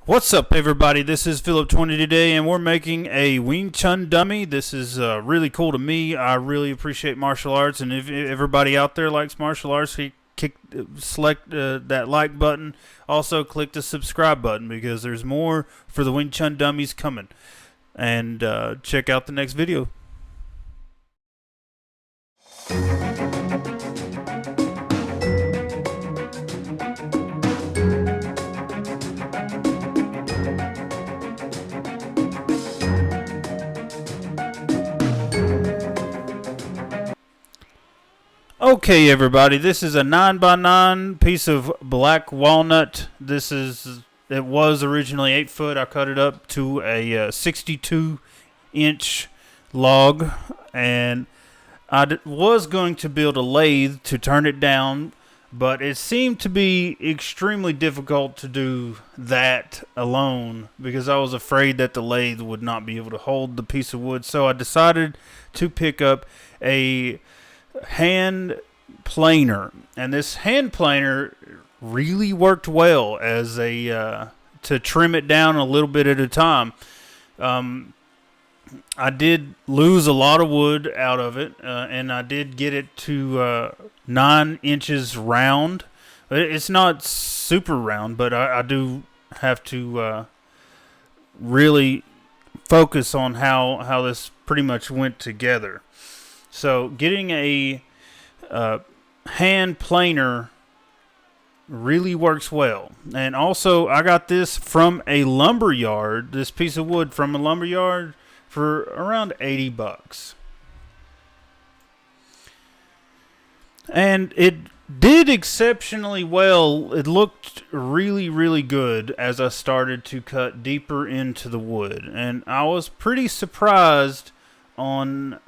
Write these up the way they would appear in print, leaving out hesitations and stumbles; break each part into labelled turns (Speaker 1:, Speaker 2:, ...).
Speaker 1: What's up, everybody? This is Philip20 today, and we're making a Wing Chun dummy. This is really cool to me. I really appreciate martial arts, and if everybody out there likes martial arts, select that like button. Also, click the subscribe button because there's more for the Wing Chun dummies coming. And check out the next video. Okay, everybody, this is a 9x9 piece of black walnut. It was originally 8 foot. I cut it up to a 62-inch log, and I was going to build a lathe to turn it down, but it seemed to be extremely difficult to do that alone because I was afraid that the lathe would not be able to hold the piece of wood. So I decided to pick up a hand planer, and this hand planer really worked well as a to trim it down a little bit at a time. I did lose a lot of wood out of it, and I did get it to 9 inches round. It's not super round, but I do have to really focus on how this pretty much went together. So getting a hand planer really works well. And also, I got this from a lumber yard, this piece of wood from a lumber yard for around 80 bucks. And it did exceptionally well. It looked really, really good as I started to cut deeper into the wood. And I was pretty surprised on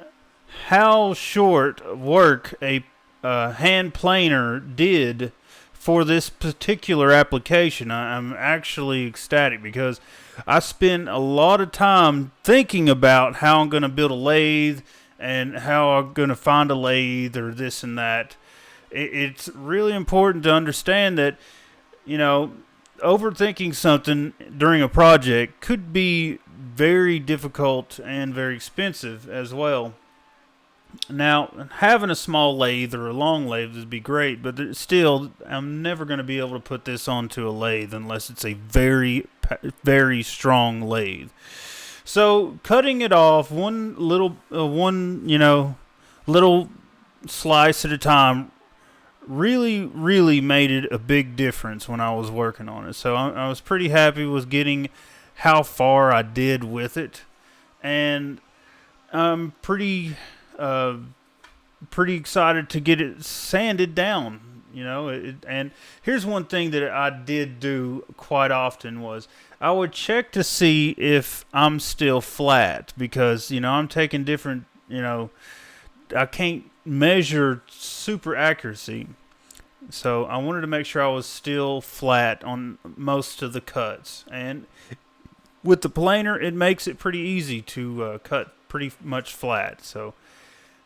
Speaker 1: how short work a hand planer did for this particular application. I'm actually ecstatic because I spend a lot of time thinking about how I'm going to build a lathe and how I'm going to find a lathe or this and that. It's really important to understand that, overthinking something during a project could be very difficult and very expensive as well. Now, having a small lathe or a long lathe would be great, but still, I'm never going to be able to put this onto a lathe unless it's a very, very strong lathe. So, cutting it off one little slice at a time really made it a big difference when I was working on it. So, I was pretty happy with getting how far I did with it, and I'm pretty excited to get it sanded down, and here's one thing that I did do quite often was I would check to see if I'm still flat because, I'm taking different, I can't measure super accuracy. So I wanted to make sure I was still flat on most of the cuts. And with the planer, it makes it pretty easy to cut pretty much flat.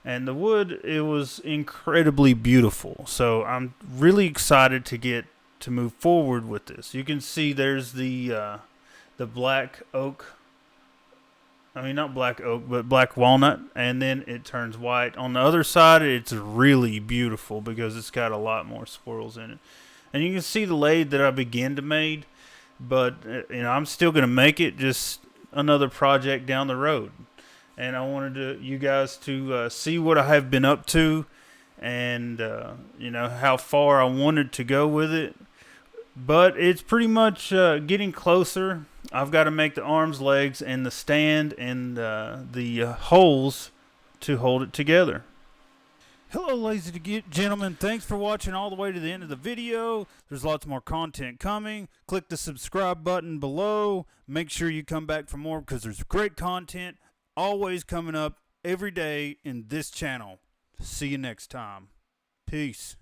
Speaker 1: And the wood, it was incredibly beautiful. So I'm really excited to move forward with this. You can see there's the black oak. I mean, not black oak, but black walnut. And then it turns white. On the other side, it's really beautiful because it's got a lot more swirls in it. And you can see the lathe that I began to make. But, I'm still going to make it, just another project down the road. And I wanted you guys to see what I have been up to and, how far I wanted to go with it. But it's pretty much getting closer. I've got to make the arms, legs, and the stand and the holes to hold it together. Hello, ladies and gentlemen. Thanks for watching all the way to the end of the video. There's lots more content coming. Click the subscribe button below. Make sure you come back for more because there's great content always coming up every day in this channel. See you next time. Peace.